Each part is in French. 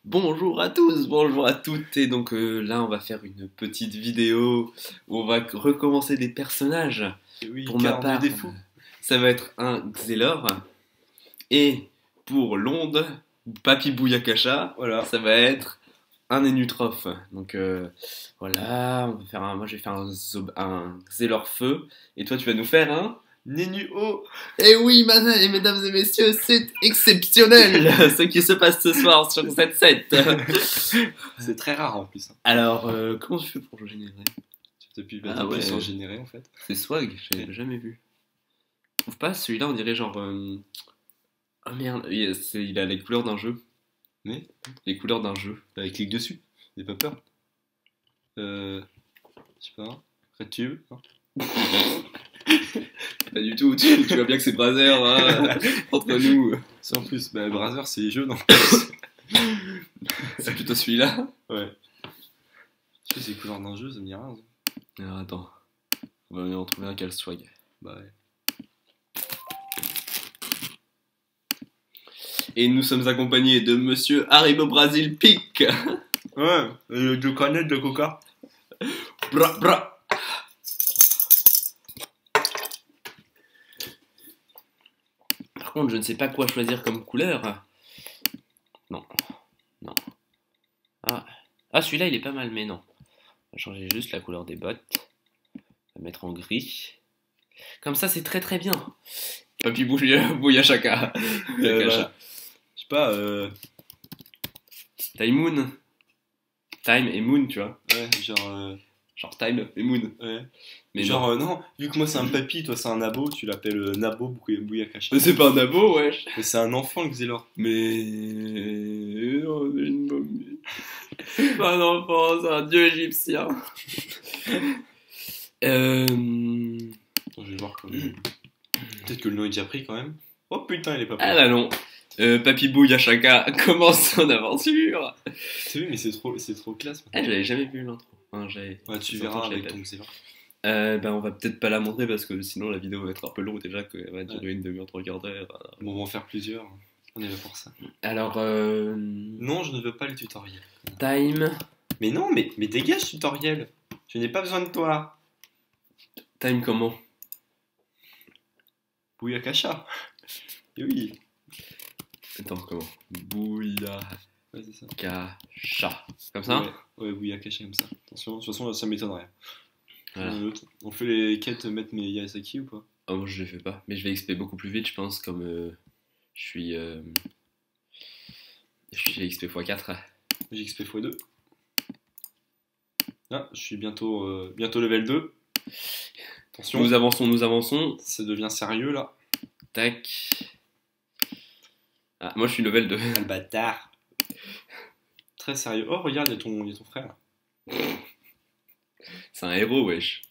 Bonjour à tous, bonjour à toutes, et donc là on va faire une petite vidéo où on va recommencer des personnages. Oui, Pour ma car on est part, des fous. ça va être un Xelor, et pour l'onde, Papy Bouyakasha, Voilà. ça va être un Enutroph. Donc voilà, on va faire moi je vais faire un Xelor feu, et toi tu vas nous faire un... Nenuo. Et oui, mesdames et messieurs, c'est exceptionnel ce qui se passe ce soir sur cette set. C'est très rare en plus, hein. Alors, comment tu fais pour générer? Depuis Ah t'appuies sur ouais, générer en fait. c'est swag, j'avais jamais vu. Je trouve pas, celui-là on dirait genre... Oh merde, il a les couleurs d'un jeu. Mais Les couleurs d'un jeu. clique dessus. N'aie pas peur. Je sais pas. RedTube. Non. Pas du tout, tu vois bien que c'est Brazzer, hein, entre nous. C'est en plus, Brazzer c'est les jeux non. C'est plutôt celui-là. Ouais. Tu sais, c'est les couleurs d'un jeu, ça me dit rien. Ça. Alors attends, on va en trouver un qui a le swag. Bah ouais. Et nous sommes accompagnés de monsieur Haribo Brasil Pic. Ouais, deux canettes de coca. Bra bra. Par contre, je ne sais pas quoi choisir comme couleur. Non, non. Ah, celui-là il est pas mal, mais non. On va changer juste la couleur des bottes. On va mettre en gris. Comme ça, c'est très très bien. Papy Bouyachaka. Je sais pas, Time Moon. Time et Moon, tu vois. ouais, genre. Genre Time et Moon. Ouais. Mais Genre, non. non, vu que moi c'est un papy, toi c'est un abo, tu l'appelles Nabo Bouyakasha. Mais c'est pas un abo, wesh. Mais c'est un enfant, le Xelor. Mais... Oh, c'est une momie. Pas un enfant, c'est un dieu égyptien. Attends, je vais voir quand même. Peut-être que le nom est déjà pris quand même. Oh putain, il est pas pris. Ah là non. Papy Bouyachaka commence son aventure. C'est vu, mais c'est trop classe. Ah, j'avais jamais vu l'intro. Enfin, Ouais, tu ça fait longtemps verras que je l'avais avec pas ton vu. Xelor. On va peut-être pas la montrer parce que sinon la vidéo va être un peu longue déjà, qu'elle va durer une demi-heure, trois quarts d'heure. Bon, on va en faire plusieurs. On est là pour ça. Alors, Non, je ne veux pas le tutoriel. time. Mais non, mais dégage tutoriel. Je n'ai pas besoin de toi. Time comment? Bouyakasha. Et oui. Attends, comment? Bouyakasha. Ouais, c'est ça. Comme ça? Ouais, Bouyakasha comme ça. Attention, de toute façon, ça m'étonnerait. Voilà. On fait les quêtes mettre mes Yasaki ou pas? Oh, moi je les fais pas. Mais je vais XP beaucoup plus vite, je pense, comme je suis. Je suis XP x4. J'ai XP x2. Ah, je suis bientôt level 2. Attention. Nous avançons. Ça devient sérieux là. Tac. Ah, moi je suis level 2. Ah, le bâtard. Très sérieux. Oh, regarde, il y a ton frère là. C'est un héros, wesh.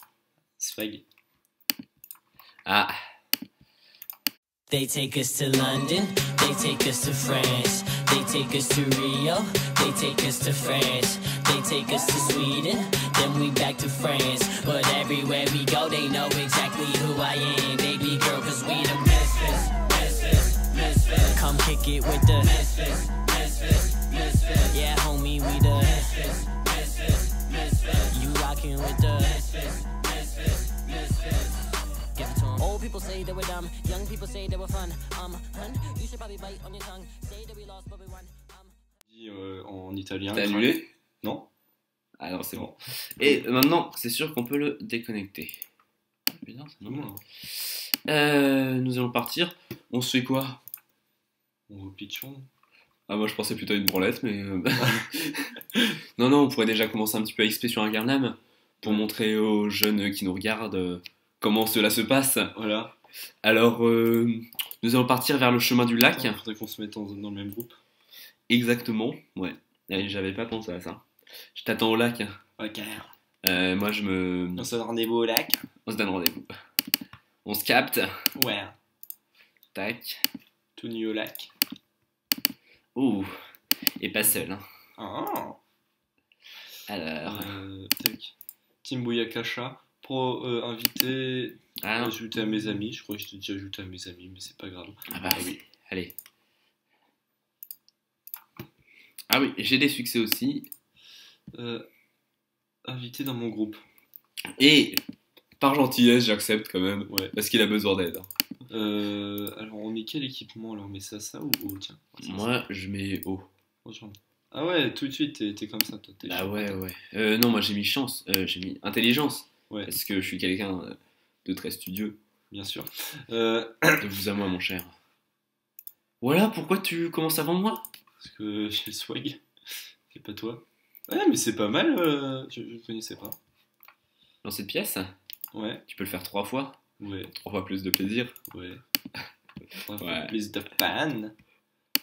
Swag. Ah. They take us to London, they take us to France, they take us to Rio, they take us to France, they take us to Sweden, then we back to France. But everywhere we go, they know exactly who I am, baby girl, cause we the misfits, misfits, misfits. Come kick it with the misfits, misfits, misfits. Yeah, homie, we the misfits, misfits, misfits. You rockin' with the misfits, misfits, misfits. Give it to 'em. Old people say they were dumb, young people say they were fun. Hun, you should probably bite on your tongue. Say that we lost, but we won. Dit en italien. T'as annulé? Non. Ah non, c'est bon. Et maintenant, c'est sûr qu'on peut le déconnecter. Bizarre, c'est Non, normal. non. Nous allons partir. On se fait quoi? On va pitchon. Ah, moi je pensais plutôt à une branlette, mais. Non, on pourrait déjà commencer un petit peu à XP sur un Garnam pour montrer aux jeunes qui nous regardent comment cela se passe. Voilà. Alors, nous allons partir vers le chemin du lac. Il faudrait qu'on se mette dans le même groupe. Exactement, ouais. J'avais pas pensé à ça. Je t'attends au lac. Ok. Moi je me. On se donne rendez-vous au lac. On se donne rendez-vous. On se capte. Ouais. Tac. Tout nu au lac. Ouh. Et pas seul, hein. Ah. Alors. Tac. Team Bouyakasha. Pro invité. Ah, Ajouter à mes amis. Je crois que je t'ai déjà ajouté à mes amis, mais c'est pas grave. ah bah oui. Allez. Ah oui, j'ai des succès aussi. Invité dans mon groupe. Et par gentillesse, j'accepte quand même. Ouais. Parce qu'il a besoin d'aide. Alors, on met quel équipement? Alors, on met ça ou haut? Tiens. Moi, je mets haut. Ah ouais, tout de suite, t'es comme ça, toi. Ah ouais, ouais. Non, moi j'ai mis chance. J'ai mis intelligence. Ouais. Parce que je suis quelqu'un de très studieux. Bien sûr. De vous à moi, mon cher. Voilà, pourquoi tu commences avant moi? Parce que j'ai le swag. C'est pas toi. Ouais, mais c'est pas mal. Je connaissais pas. Dans cette pièce, Ouais. tu peux le faire 3 fois. Ouais. 3 fois plus de plaisir. Ouais. Ouais. Plus de pan.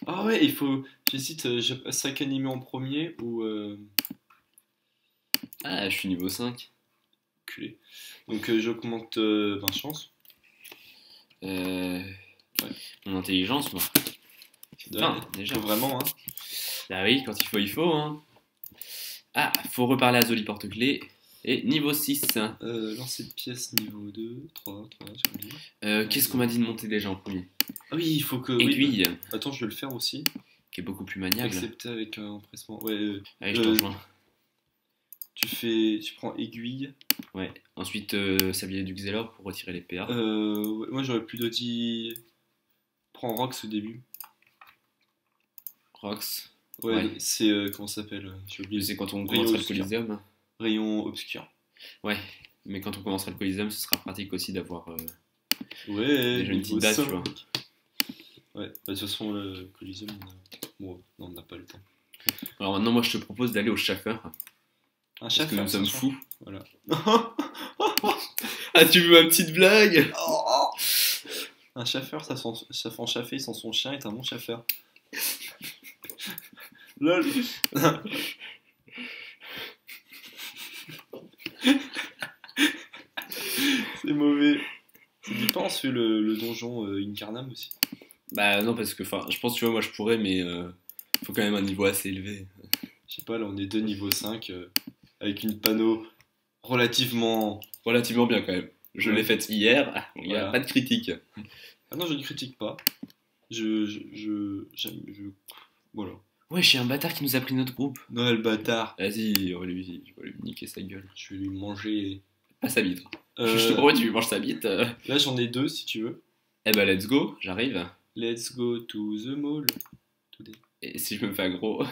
Ah ouais, il faut. J'hésite, sac animé en premier ou. Ah, je suis niveau 5. Culé. Donc j'augmente 20 chances. Ouais. Mon intelligence, moi. Enfin, déjà. Faut vraiment, hein. Bah oui, quand il faut, hein. Ah, faut reparler à Zoli Porte-Clés. Et niveau 6. Lancer de pièces niveau 2, 3, j'ai oublié. Qu'est-ce qu'on m'a dit de monter déjà en premier? Ah oui, il faut que. Aiguille, Oui, attends, je vais le faire aussi. qui est beaucoup plus maniable. Accepter avec un empressement. Ouais. Allez, je te rejoins. Tu prends aiguille. Ouais. Ensuite, sablier du Xelor pour retirer les PA. Ouais, moi j'aurais plutôt dit. Prends Rox au début. Rox. Ouais, Ouais. c'est. Comment ça s'appelle? J'ai oublié. C'est quand on Rayon commencera le obscur. Coliseum. Rayon obscur. Ouais. Mais quand on commencera le Coliseum, ce sera pratique aussi d'avoir. Ouais, Déjà une niveau petite base, 5. tu vois. Ouais, bah, de toute façon, le Coliseum, bon, non, on n'a pas le temps. Alors maintenant, moi, je te propose d'aller au Schaffer. Un Parce chef, que nous sommes fous. Voilà. Ah, tu veux ma petite blague? Un chaffeur, ça fait en chaffer sans son chien est un bon chaffeur. Lol. C'est mauvais. Ça dit pas, on se fait le donjon Incarnam aussi. Bah non, parce que je pense, tu vois, moi je pourrais, mais faut quand même un niveau assez élevé. Je sais pas, là on est 2 niveau 5 avec une panneau relativement. Relativement bien quand même. Je l'ai faite hier, il n'y a Voilà. pas de critique. Ah non, je ne critique pas. J'aime. Voilà. Ouais, je suis un bâtard qui nous a pris notre groupe. Noël bâtard. Vas-y, je vais lui niquer sa gueule. Je vais lui manger. Pas sa bite. Euh, Je te promets, tu lui manges sa bite. Là j'en ai 2 si tu veux. Eh bah, let's go, j'arrive. Let's go to the mall. Today. Et si je me fais aggro.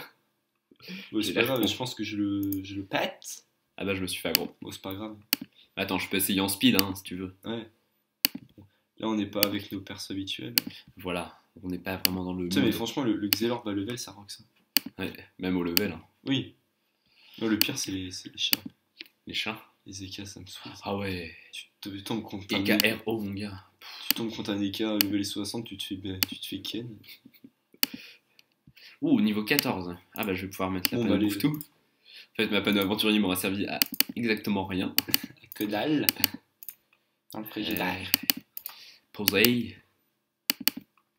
Bon, J'ai c'est pas l'air grave, con. je pense que je le pète. Ah bah, je me suis fait aggro. Bon, c'est pas grave. Attends, je peux essayer en speed, hein, si tu veux. Ouais. Là, on n'est pas avec nos persos habituels. Voilà, on n'est pas vraiment dans le Putain, mais mode. franchement, le Xelor bas level, ça rock ça. Ouais, même au level. Hein. Oui. Non, le pire, c'est les chats. Les chats. Les EK, ça me saoule. Ah ouais. Tu tombes contre un EKRO, mon gars. Tu tombes contre un EK level 60, tu te fais ken. Ouh, niveau 14. Ah bah, je vais pouvoir mettre la Bon, panneau bah, bouffe tout. En fait, ma panneau aventurier m'aura servi à exactement rien. Que dalle. Dans le frigidaire. Posey.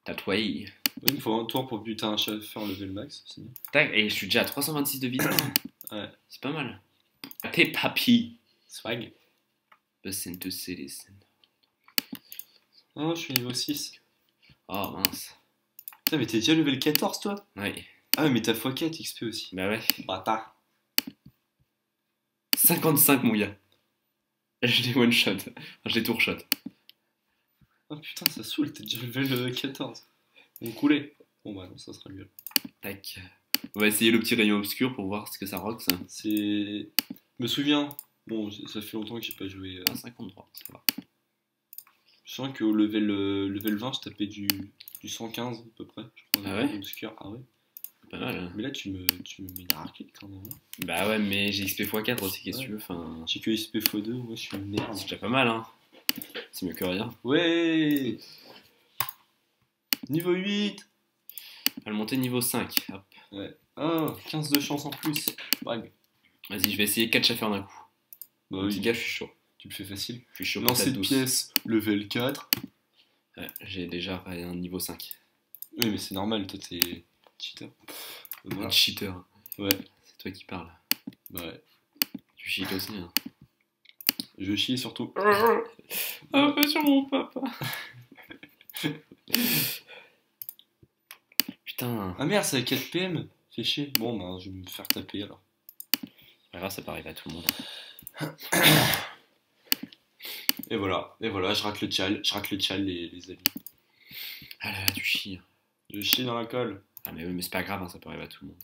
That way. Oui, il me faut un tour pour buter un chasseur level max. Sinon. Tac, et je suis déjà à 326 de vie. Ouais. C'est pas mal. T'es papy. Swag. Listen to citizen. Oh, je suis niveau 6. Oh mince. Putain, mais t'es déjà level 14, toi? Ouais. Ah, mais t'as x4 XP aussi. Bah ouais. Bâtard. 55, mon gars. Je l'ai one shot. Enfin, je l'ai tour shot. Oh putain, ça saoule, t'es déjà level 14. On coulait. Bon, bah non, ça sera mieux. Tac. On va essayer le petit rayon obscur pour voir ce que ça rock, ça. C'est. Je me souviens. Bon, ça fait longtemps que j'ai pas joué. Ah, 53, ça va. Je sens qu'au level 20, je tapais du 115 à peu près. Je crois, Ah ouais obscur. Ah ouais. Pas mal. Hein. Mais là, tu me mets une arcade quand même. Hein. Bah ouais, mais j'ai XP x4 aussi, qu'est-ce que Ouais. tu veux. Enfin, J'ai que XP x2, moi je suis une merde. c'est déjà pas mal, hein. C'est mieux que rien. Ouais. Niveau 8. On va le monter niveau 5. Hop. Ouais. Oh, 15 de chance en plus. Brag. Vas-y, je vais essayer 4 chaffeurs d'un coup. Bah Petit oui, gars, je suis chaud. tu le fais facile. Je suis chaud. Lancer patate de douce. pièces, level 4. Ouais, j'ai déjà un niveau 5. Oui, mais c'est normal, toi t'es cheater. Voilà. Cheater. Ouais. C'est toi qui parles. Ouais. Tu cheats aussi, hein. Je chie surtout. Ah, pas sur mon papa. Putain. Ah merde, c'est à 4 PM. Fais chier. Bon, ben, je vais me faire taper alors. Pas grave, ça peut arriver à tout le monde. Et voilà, je rate le tchal, les amis. Ah là là, tu chies. Je chie dans la colle. Ah mais oui, mais c'est pas grave, hein, ça peut arriver à tout le monde.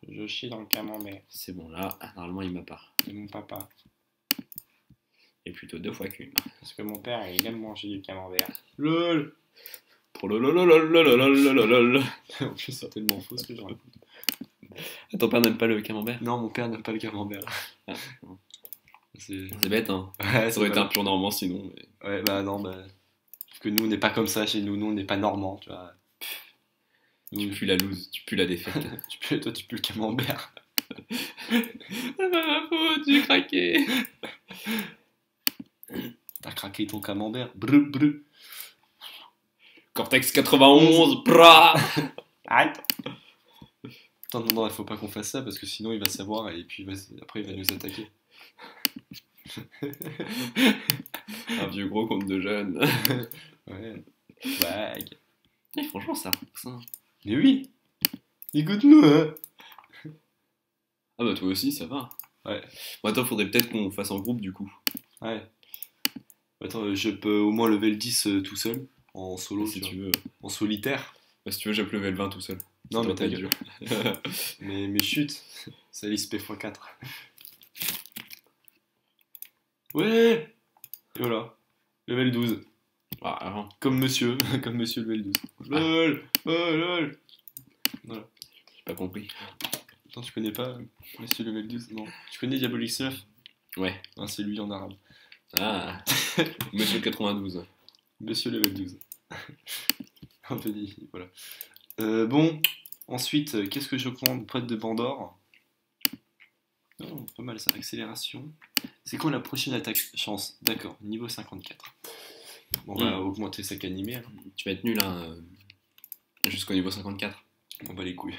Je chie dans le camembert. C'est bon, là, normalement il m'a pas. C'est mon papa. Et plutôt 2 fois qu'une. Parce que mon père, il aime manger du camembert. LOL. Prolololololololololol. En plus, c'est tellement faux ce que je raconte. Ah, ton père n'aime pas le camembert? Non, mon père n'aime pas le camembert. Ah, C'est c'est bête, hein. ouais, Ça aurait été un pur normand sinon. Mais... Ouais, bah non, bah. Parce que nous, on n'est pas comme ça chez nous. Nous, on n'est pas normands, tu vois. Tu pues la loose, tu pues la défaite. Toi, tu pues le camembert. C'est pas ma faute, j'ai craqué. T'as craqué ton camembert. Brr, brr. Cortex 91, bra. Arrête. Attends, non, il faut pas qu'on fasse ça parce que sinon il va savoir et puis après il va nous attaquer. Un vieux gros conte de jeunes. Ouais. Swag. Et franchement, ça. Mais oui. Écoute-nous, hein. Ah bah toi aussi, ça va. Ouais. Bon, attends, faudrait peut-être qu'on fasse en groupe du coup. Ouais. Attends, je peux au moins lever le 10 tout seul, en solo, Si tu veux. en solitaire. Bah, si tu veux, j'ai level 20 tout seul. Non, mais ta ta gueule. mais chut, ça liste P x4. Ouais. Et voilà, level 12. Ah, avant. Comme monsieur level 12. LOL, lol. Voilà. J'ai pas compris. Attends, tu connais pas monsieur level 12? Non. Tu connais Diabolix 9? Ouais. Ah, c'est lui en arabe. Ah. Monsieur 92. Monsieur level 12. Un peu dit, voilà. Bon, ensuite, qu'est-ce que je commande? Pote de Bandor. Oh, pas mal ça, accélération. C'est quoi la prochaine attaque? Chance, d'accord, niveau 54. Bon, on va augmenter sac animé. Alors. Tu vas être nul, hein, jusqu'au niveau 54. Je m'en bats les couilles.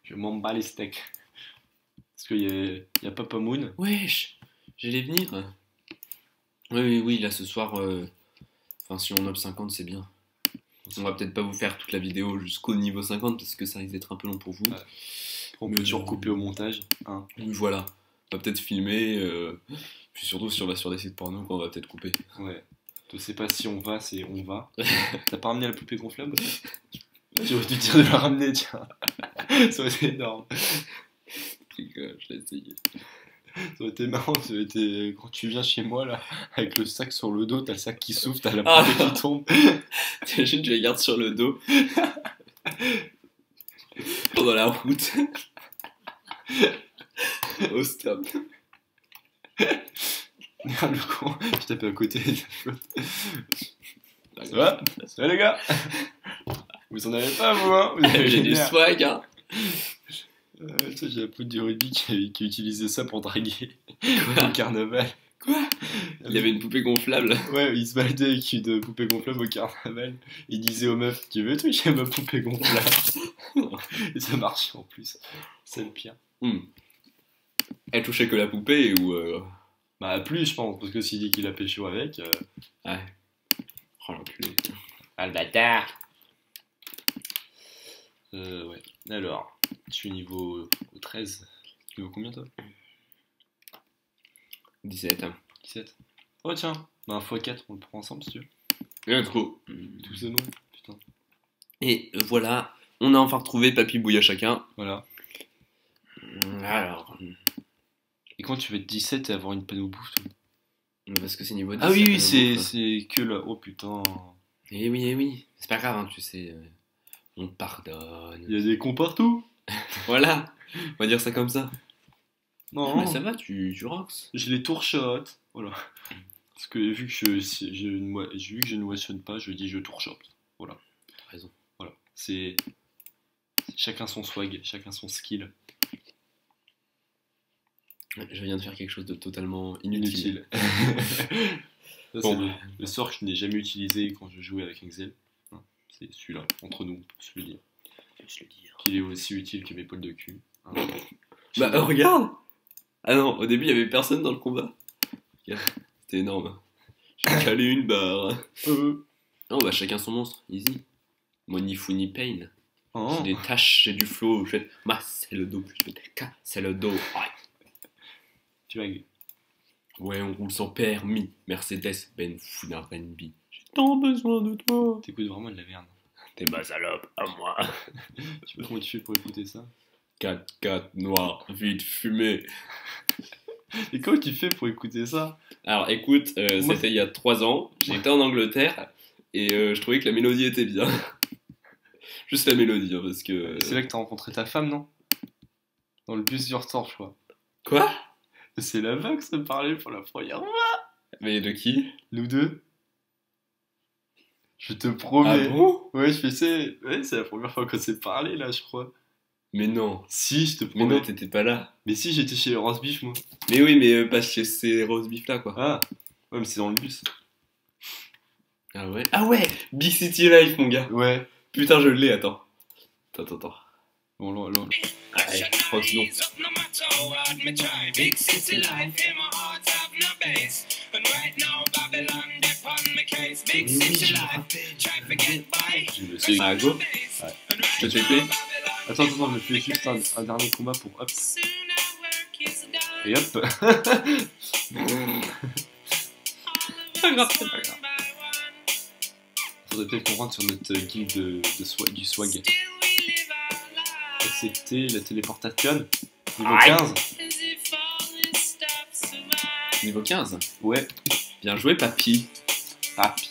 Je m'en bats les steaks. Parce qu'il y a Papa Moon. Wesh, j'allais venir. Oui, là ce soir, enfin si on up 50, c'est bien. On va peut-être pas vous faire toute la vidéo jusqu'au niveau 50 parce que ça risque d'être un peu long pour vous. Ouais. On peut toujours couper au montage. Hein. Oui, voilà. On va peut-être filmer, puis surtout si on va sur des sites porno, on va peut-être couper. Ouais. Je sais pas si on va, c'est on va. T'as pas ramené la poupée gonflable? J'aurais dû dire de la ramener, tiens. Ça aurait été énorme. Je l'ai essayé. Ça aurait été marrant, ça aurait été quand tu viens chez moi là, avec le sac sur le dos, t'as le sac qui souffle, t'as la poupée qui tombe. T'imagines, tu les gardes sur le dos pendant la route. Au stop. Merde le con, je tapais à côté. Ça va? Ça va les gars? Vous en avez pas vous hein? Vous avez J'ai du swag hein. J'ai la pote du rugby qui utilisait ça pour draguer au carnaval. Quoi? Il y avait une poupée gonflable. Ouais, il se baladait avec une poupée gonflable au carnaval. Il disait aux meufs, tu veux toucher ma poupée gonflable? Et ça marchait en plus. C'est le pire. Elle touchait que la poupée ou Bah plus je pense, parce que s'il dit qu'il a pécho avec... Ouais. Oh l'enculé. Ah le bâtard. Ouais. Alors, je suis niveau 13. Niveau combien toi? 17. 17. Oh tiens, bah x4, on le prend ensemble si tu veux. Let's go. Tous ce nom, putain. Et voilà, on a enfin retrouvé Papy Bouilla chacun. Voilà. Alors. Et quand tu veux être 17 et avoir une panne au bout Parce que c'est niveau 10. Ah oui, c'est que là. Oh putain. Eh oui. C'est pas grave, hein, tu sais. On te pardonne. Il y a des cons partout. Voilà, on va dire ça comme ça. Non, Mais ça va, tu rocks. je les tourshot. Voilà. Parce que vu que je ne moissonne pas, je dis je tourshot. Voilà. T'as raison. Voilà. C'est chacun son swag, chacun son skill. Je viens de faire quelque chose de totalement inutile. Ça, Bon. c'est le sort que je n'ai jamais utilisé quand je jouais avec Excel. C'est celui-là, entre nous, pour se le dire. Qu'il est aussi utile que mes poils de cul. Hein. Bah regarde. Ah non, au début il y avait personne dans le combat. C'était énorme. J'ai calé une barre. Non bah chacun son monstre, easy. Moi ni fou ni pain. Oh. J'ai des taches, j'ai du flow. Je fais ma, c'est le dos. Je fais K, c'est le dos. Tu vas. Ouais, on roule sans permis. Mercedes, Ben R&B. J'ai tant besoin de toi. T'écoutes vraiment de la merde. T'es ma salope, à moi. Je sais pas comment tu fais pour écouter ça. 4-4 noir, vite fumé. Et comment tu fais pour écouter ça? Alors écoute, Moi- c'était il y a 3 ans. J'étais en Angleterre et je trouvais que la mélodie était bien. Juste la mélodie, hein, parce que. C'est là que t'as rencontré ta femme, non? Dans le bus du retour, je crois. Quoi? C'est là-bas que ça me parlait pour la première fois. Mais de qui? Nous deux. Je te Ah promets. bon? Ouais, je fais ça. Ouais, c'est la première fois qu'on s'est parlé, là, je crois. Mais non. Si, je te Mais promets. non, t'étais pas là. Mais si, j'étais chez le roast beef, moi. Mais oui, mais pas chez ces roast beef là, quoi. Ah. Ouais, mais c'est dans le bus. Ah ouais? Ah ouais! Big City Life, mon gars. Ouais. Putain, je l'ai, attends. Attends. Bon, là. Allez, je crois que sinon. C'est à go. Je te fais. Attends, je fais juste un dernier combat pour hop. Et hop. Pas grave, c'est pas grave. Faudrait peut-être qu'on rentre sur notre guide du swag. Accepter la téléportation. Niveau Aïe. 15. Niveau 15. Ouais. Bien joué, papy. Happy.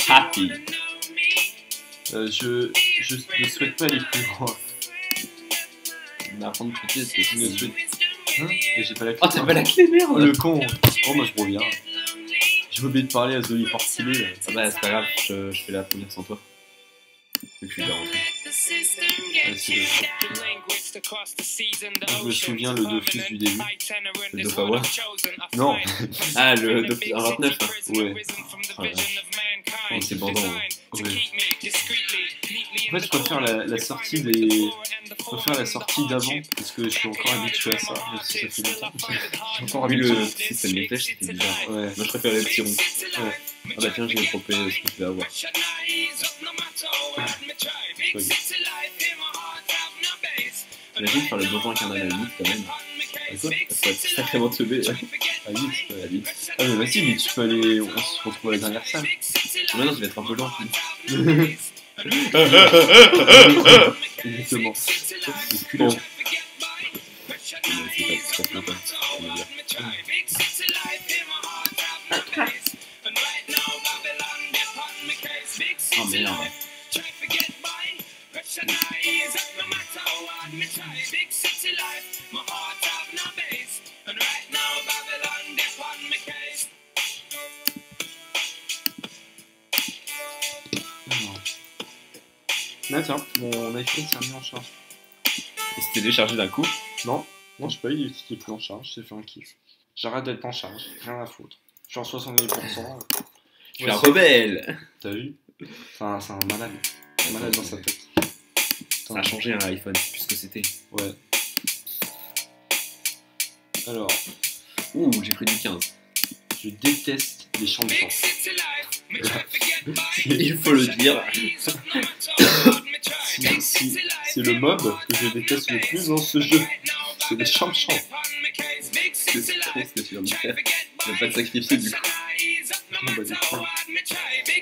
Happy. Je ne souhaite pas aller plus loin. On va apprendre tout de suite. Je ne souhaite. Hein? Et j'ai pas la clé. Oh, t'as pas la clé, merde! Oh, le con. Oh, moi je reviens. J'ai oublié de parler à Zoli Portilé. Ah bah, c'est pas grave, je fais la première sans toi. Vu que je suis déjà rentré. Je me souviens le Dofus du début. Le Dofawa? Non. Ah, le Dofus 29, hein. Ouais. Oh, la vache. Oh, c'est bandant, hein. Ouais. En fait, je préfère la sortie des. Je préfère la sortie d'avant, parce que je suis encore habitué à ça, même si ça fait longtemps. Je suis encore Oui, habitué. le système des flèches, c'était bizarre. Ouais. Moi, je préfère les petits ronds. Ouais. Ah bah tiens, je vais proposer ce que tu vas avoir. Imagine faire le devant incarnal à 8 quand même. Quoi? Ça faut être sacrément teubé. À 8. À 8. Ah, mais vas-y, mais tu peux aller. On se retrouve à la dernière salle. Maintenant, je vais être un peu lent. Exactement. Bon. C'est pas sympa. On va dire. Oh merde. Là, tiens, mon iPhone s'est remis en charge. Et c'était déchargé d'un coup. Non, je sais pas, il était plus en charge, j'ai fait un kiff. J'arrête d'être en charge, rien à foutre. Je suis en 70%. Je suis un rebelle. T'as vu? C'est un malade. Un malade dans sa tête. Ça a changé un iPhone, c'est plus ce que c'était. Ouais. Alors, Ouh, j'ai pris du 15. je déteste les champs de chant. Il faut le dire. Si c'est le mob que je déteste le plus dans ce jeu, c'est les champs de chant. C'est triste ce que tu viens de faire. Je vais pas te sacrifier du coup. Bah, des cons.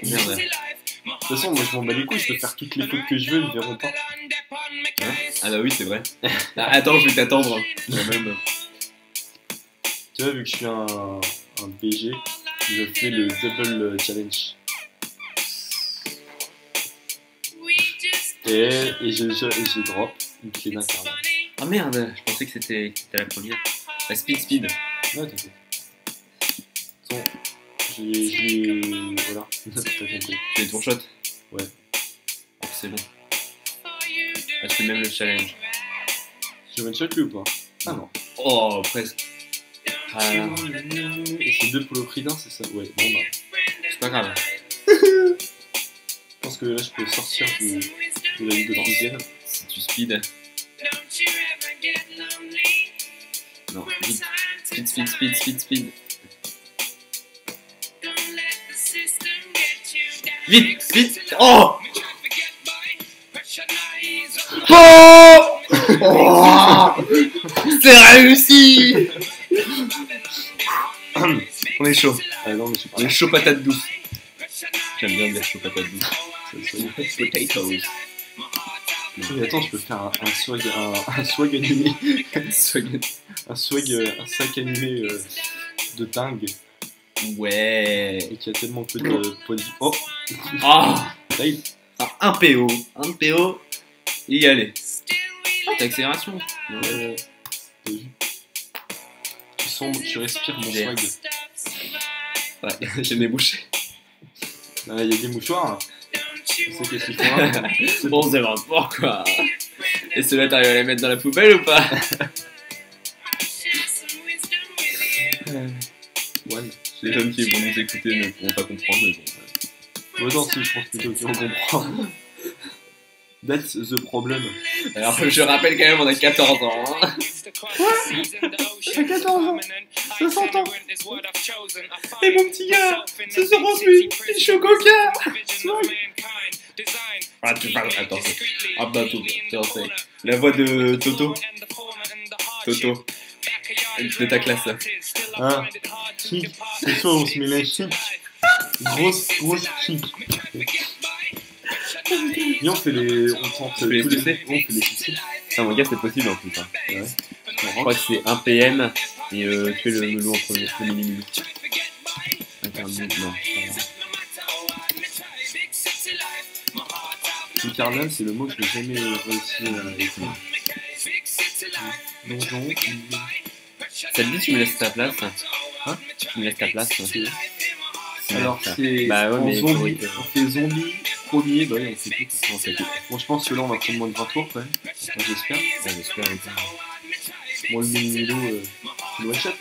Merde. De toute façon, moi je m'en bats les couilles, je peux faire toutes les fautes que je veux, ils me verront pas. Hein? Ah bah oui, c'est vrai. Ah, attends, je vais t'attendre. Même. Tu vois, vu que je suis un BG, je fais le double challenge. Et j'ai drop une clé d'incarnat. Ah merde, je pensais que c'était la première. La speed. Ouais, t'inquiète. Bon, j'ai. Voilà, t'as compris. C'est ton shot. Ouais. Oh, c'est bon. Ah, je fais même le challenge. J'ai one shot lui ou pas? Ah non. Oh, presque. Ah, Et c'est 2 pour le prix d'un, c'est ça? Ouais, bon bah. c'est pas grave. Je pense que là je peux sortir de la ligue de cuisine. Si tu speed. Non, vite. Speed. Vite. Oh! Oh, c'est réussi. On est chaud. Ah non, mais je sais pas. On est chaud patate douce. J'aime bien dire chaud patate douce. Potatoes. Mais attends, je peux faire un swag animé. un sac animé de dingue. Ouais. Et qui a tellement peu de points de vie. Oh, Ah, là, il... un PO. Un PO. Y aller. Ah, t'as accélération. T'as vu. Tu respires mon Yes. swag. Ouais, j'ai mes bouchées. Là, il y a des mouchoirs. Tu sais qu'est-ce qu'ils font là. Bon, c'est vraiment quoi. Et ceux-là, t'arrives à les mettre dans la poubelle ou pas? One. Les jeunes qui vont nous écouter ne pourront pas comprendre, mais bon. Moi, non, si, je pense plutôt qu'on comprend. That's the problem. Alors, je rappelle quand même, on a 14 ans. Hein. T'as 14 ans. 60 ans. Et mon petit gars, ce seront celui du chococat. Ah, tu parles. Attends. Ah, bah, tiens, c'est la voix de Toto. Toto. De ta classe. Ah, chic. C'est soit on se met la chic. Grosse chic. Et on fait les. On prend tous les les. succès. On fait les succès. Ah, mon gars, c'est possible en plus. Hein. Ouais. Je crois que c'est 1 PM et tu fais le melon en premier, le mini-mulu. Non, Carlin, c'est le mot que je n'ai jamais réussi à écrire. Donjon. ça te dit, tu me laisses ta place? Hein? Tu me laisses ta place? Alors, c'est. Bah ouais, en mais zombie. faut- On fait zombie, premier. Bah oui, on fait tout. Non, c'est tout. Bon, je pense que là, on va prendre moins de 20 tours quand même. Enfin, j'espère. Ouais, j'espère, oui. Bon, le mini-milo, le one-shot.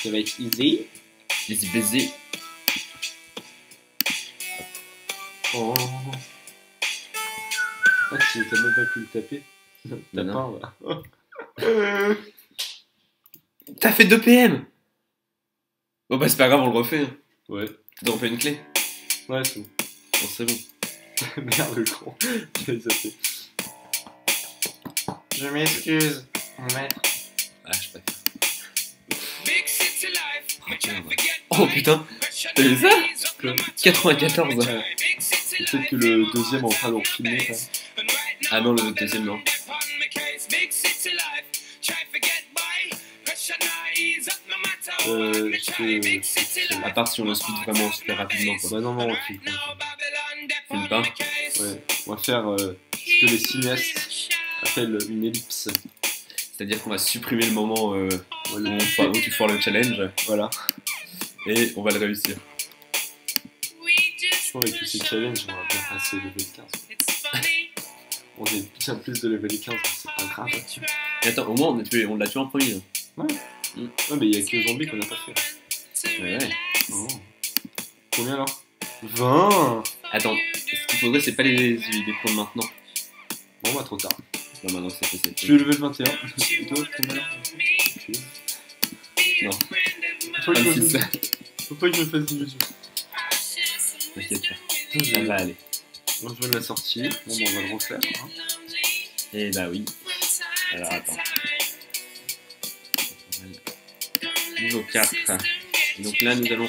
Ça va être easy. Les baisers. Oh. Ah, t'as même pas pu le taper. T'as Non. pas, là. T'as fait 2 PM! Bon, bah, c'est pas grave, on le refait. Hein. Ouais. T'as refait une clé. Ouais, c'est bon. Bon, c'est bon. Merde, le con. Je l'ai zappé. Je m'excuse, mon maître. Ah, je préfère. Oh putain, t'as vu ça? 94. Peut-être que le deuxième, on fera le filmer. Quand même. Ah non, le deuxième, non. À part si on le speed vraiment super rapidement, quoi. Bah non, non, tu Filme pas. Ouais, on va faire ce que les cinéastes appellent une ellipse. C'est-à-dire qu'on va supprimer le moment Voilà. où tu feras le challenge Voilà. et on va le réussir. Je pense avec tous ces challenges, on va bien passer level 15. On est bien plus de level 15, mais c'est pas grave. Et attends, au moins on l'a tué en premier. Hein. Ouais, mais il y a que zombie qu'on n'a pas fait. Ouais, ouais. Oh. Combien alors 20. Attends, ce qu'il faudrait, c'est pas les prendre maintenant. Bon, bah trop tard. Non, maintenant que ça fait Je 7. suis level 21. Et toi, combien Non, Faut que je me 26. fasse- Faut pas que je me fasse d'illusions. T'inquiète pas. Ça Je va aller. viens de la sortie. Bon, bah, on va le refaire. Hein. Et bah oui. Alors attends. Niveau 4. Donc là, nous allons